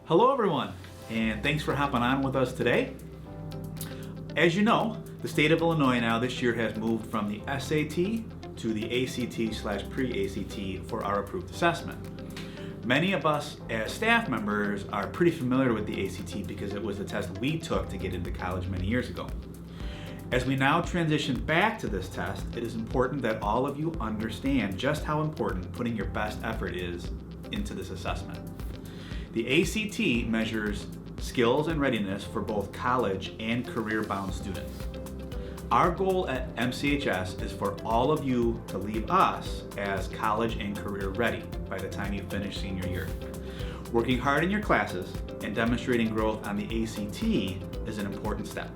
Hello everyone, and thanks for hopping on with us today. As you know, the state of Illinois now this year has moved from the SAT to the ACT/pre-ACT for our approved assessment. Many of us as staff members are pretty familiar with the ACT because it was the test we took to get into college many years ago. As we now transition back to this test, it is important that all of you understand just how important putting your best effort is into this assessment. The ACT measures skills and readiness for both college and career-bound students. Our goal at MCHS is for all of you to leave us as college and career ready by the time you finish senior year. Working hard in your classes and demonstrating growth on the ACT is an important step.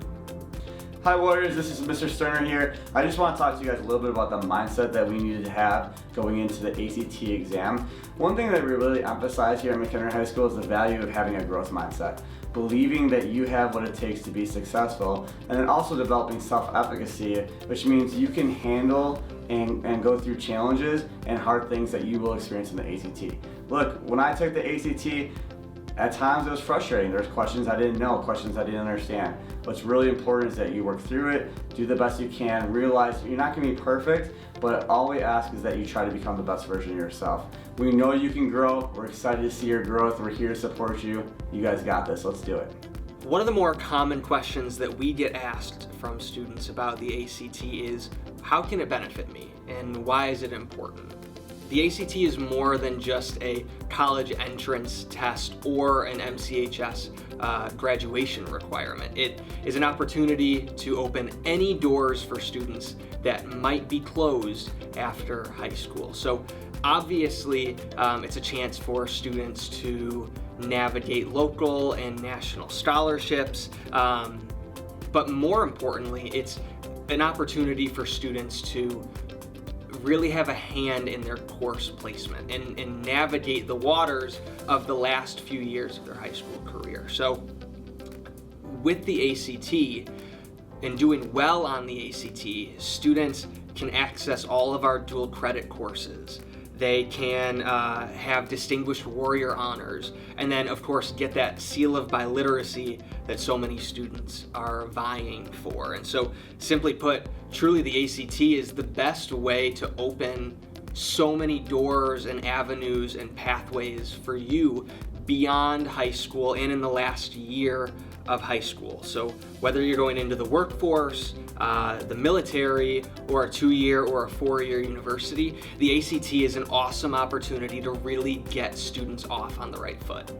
Hi Warriors, this is Mr. Sterner here. I just want to talk to you guys a little bit about the mindset that we needed to have going into the ACT exam. One thing that we really emphasize here at McHenry High School is the value of having a growth mindset. Believing that you have what it takes to be successful, and then also developing self-efficacy, which means you can handle and go through challenges and hard things that you will experience in the ACT. Look, when I took the ACT, at times it was frustrating. There's questions I didn't know, questions I didn't understand. What's really important is that you work through it, do the best you can, realize you're not going to be perfect, but all we ask is that you try to become the best version of yourself. We know you can grow. We're excited to see your growth. We're here to support you. You guys got this. Let's do it. One of the more common questions that we get asked from students about the ACT is, how can it benefit me and why is it important? The ACT is more than just a college entrance test or an MCHS graduation requirement. It is an opportunity to open any doors for students that might be closed after high school. So obviously, it's a chance for students to navigate local and national scholarships, but more importantly, it's an opportunity for students to really have a hand in their course placement and navigate the waters of the last few years of their high school career. So with the ACT and doing well on the ACT, students can access all of our dual credit courses. They can have Distinguished Warrior honors, and then of course get that seal of biliteracy that so many students are vying for. And so simply put, truly the ACT is the best way to open so many doors and avenues and pathways for you beyond high school and in the last year of high school. So whether you're going into the workforce, the military, or a 2-year or a 4-year university, the ACT is an awesome opportunity to really get students off on the right foot.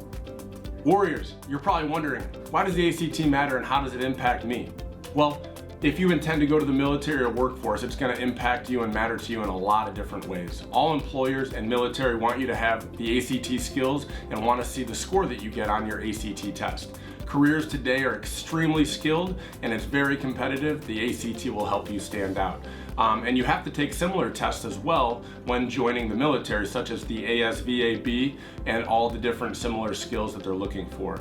Warriors, you're probably wondering, why does the ACT matter and how does it impact me? Well, if you intend to go to the military or workforce, it's going to impact you and matter to you in a lot of different ways. All employers and military want you to have the ACT skills and want to see the score that you get on your ACT test. Careers today are extremely skilled and it's very competitive. The ACT will help you stand out. And you have to take similar tests as well when joining the military, such as the ASVAB and all the different similar skills that they're looking for.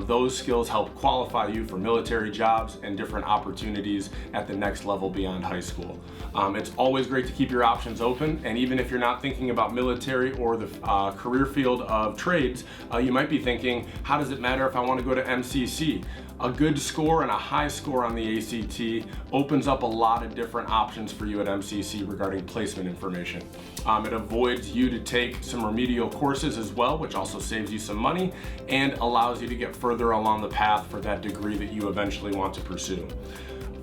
Those skills help qualify you for military jobs and different opportunities at the next level beyond high school. It's always great to keep your options open, and even if you're not thinking about military or the career field of trades, you might be thinking, how does it matter if I want to go to MCC? A good score and a high score on the ACT opens up a lot of different options for you at MCC regarding placement information. It avoids you to take some remedial courses as well, which also saves you some money and allows you to get further along the path for that degree that you eventually want to pursue.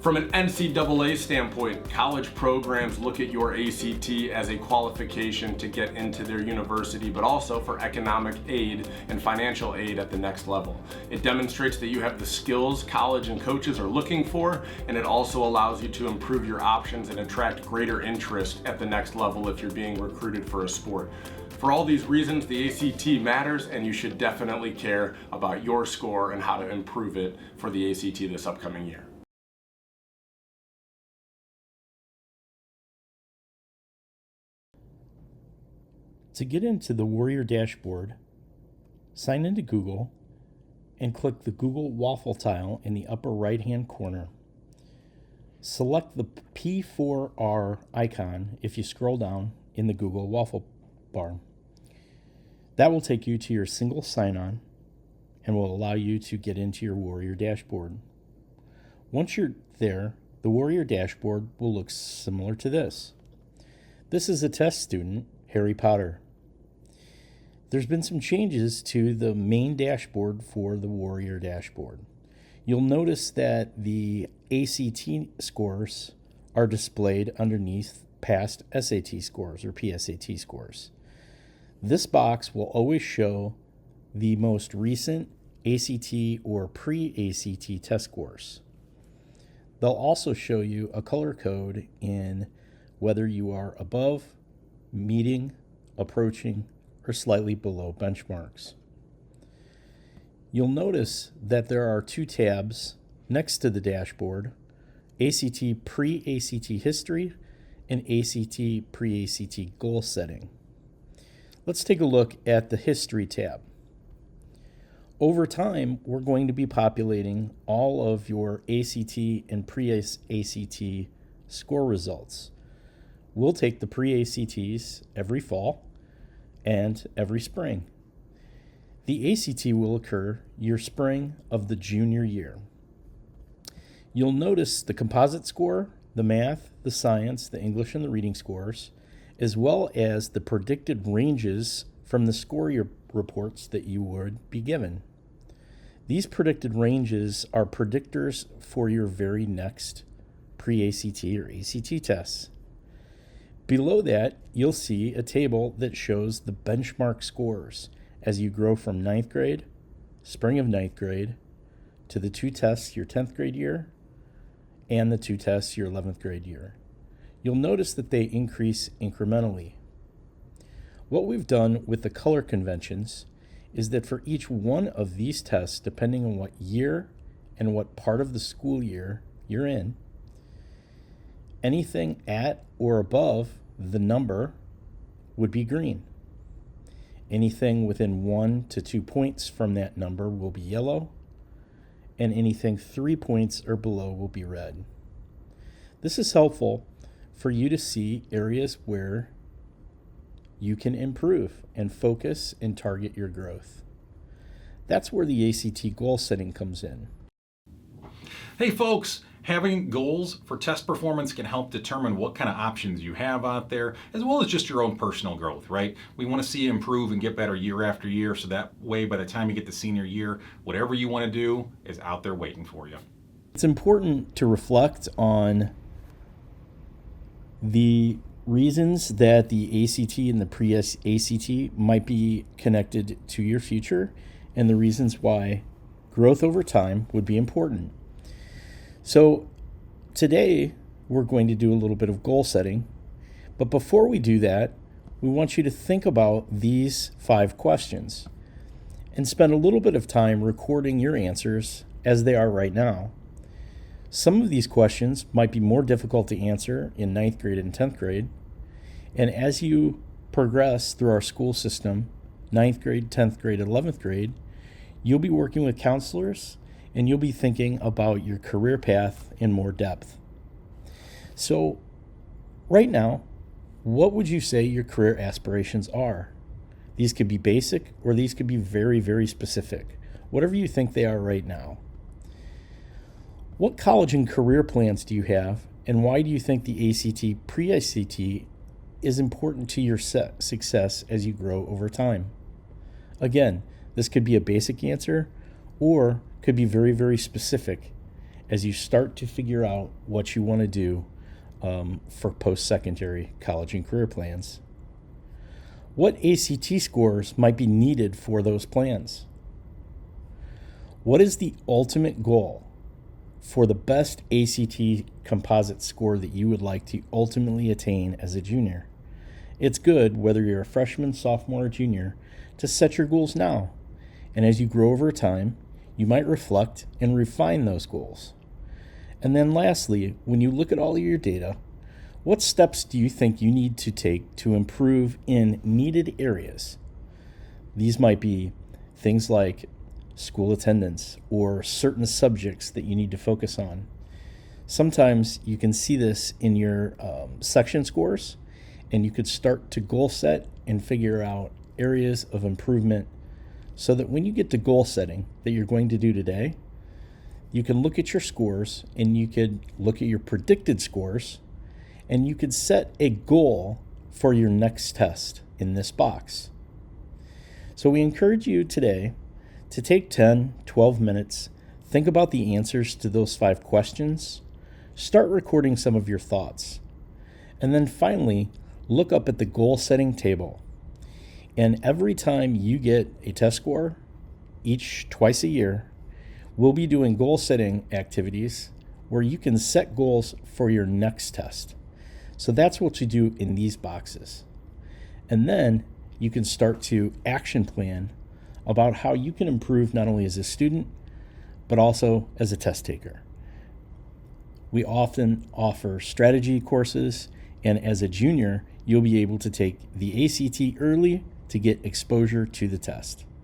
From an NCAA standpoint, college programs look at your ACT as a qualification to get into their university, but also for economic aid and financial aid at the next level. It demonstrates that you have the skills college and coaches are looking for, and it also allows you to improve your options and attract greater interest at the next level if you're being recruited for a sport. For all these reasons, the ACT matters, and you should definitely care about your score and how to improve it for the ACT this upcoming year. To get into the Warrior dashboard, sign into Google and click the Google waffle tile in the upper right-hand corner. Select the P4R icon if you scroll down in the Google waffle bar. That will take you to your single sign-on and will allow you to get into your Warrior dashboard. Once you're there, the Warrior dashboard will look similar to this. This is a test student, Harry Potter. There's been some changes to the main dashboard for the Warrior dashboard. You'll notice that the ACT scores are displayed underneath past SAT scores or PSAT scores. This box will always show the most recent ACT or pre-ACT test scores. They'll also show you a color code in whether you are above, meeting, approaching, or slightly below benchmarks. You'll notice that there are two tabs next to the dashboard, ACT pre-ACT history and ACT pre-ACT goal setting. Let's take a look at the history tab. Over time, we're going to be populating all of your ACT and pre-ACT score results. We'll take the pre-ACTs every fall and every spring. The ACT will occur your spring of the junior year. You'll notice the composite score, the math, the science, the English, and the reading scores, as well as the predicted ranges from the score reports that you would be given. These predicted ranges are predictors for your very next pre-ACT or ACT tests. Below that, you'll see a table that shows the benchmark scores as you grow from 9th grade, spring of 9th grade, to the two tests your 10th grade year, and the two tests your 11th grade year. You'll notice that they increase incrementally. What we've done with the color conventions is that for each one of these tests, depending on what year and what part of the school year you're in, anything at or above the number would be green. Anything within 1 to 2 points from that number will be yellow, and anything 3 points or below will be red. This is helpful for you to see areas where you can improve and focus and target your growth. That's where the ACT goal setting comes in. Hey folks, having goals for test performance can help determine what kind of options you have out there, as well as just your own personal growth, right? We want to see you improve and get better year after year, so that way by the time you get to senior year, whatever you want to do is out there waiting for you. It's important to reflect on the reasons that the ACT and the pre-ACT might be connected to your future, and the reasons why growth over time would be important. So today we're going to do a little bit of goal setting, but before we do that, we want you to think about these 5 questions and spend a little bit of time recording your answers as they are right now. Some of these questions might be more difficult to answer in 9th grade and 10th grade, and as you progress through our school system, 9th grade, 10th grade, 11th grade, you'll be working with counselors and you'll be thinking about your career path in more depth. So right now, what would you say your career aspirations are? These could be basic or these could be very, very specific. Whatever you think they are right now. What college and career plans do you have, and why do you think the ACT pre-ACT is important to your success as you grow over time? Again, this could be a basic answer or could be very, very specific as you start to figure out what you want to do for post-secondary college and career plans. What ACT scores might be needed for those plans? What is the ultimate goal for the best ACT composite score that you would like to ultimately attain as a junior? It's good, whether you're a freshman, sophomore, or junior, to set your goals now. And as you grow over time, you might reflect and refine those goals. And then lastly, when you look at all of your data, what steps do you think you need to take to improve in needed areas? These might be things like school attendance or certain subjects that you need to focus on. Sometimes you can see this in your section scores, and you could start to goal set and figure out areas of improvement so that when you get to goal setting that you're going to do today, you can look at your scores and you could look at your predicted scores and you could set a goal for your next test in this box. So we encourage you today to take 10, 12 minutes, think about the answers to those 5 questions, start recording some of your thoughts, and then finally look up at the goal setting table. And every time you get a test score, twice a year, we'll be doing goal setting activities where you can set goals for your next test. So that's what you do in these boxes. And then you can start to action plan about how you can improve not only as a student, but also as a test taker. We often offer strategy courses, and as a junior, you'll be able to take the ACT early to get exposure to the test.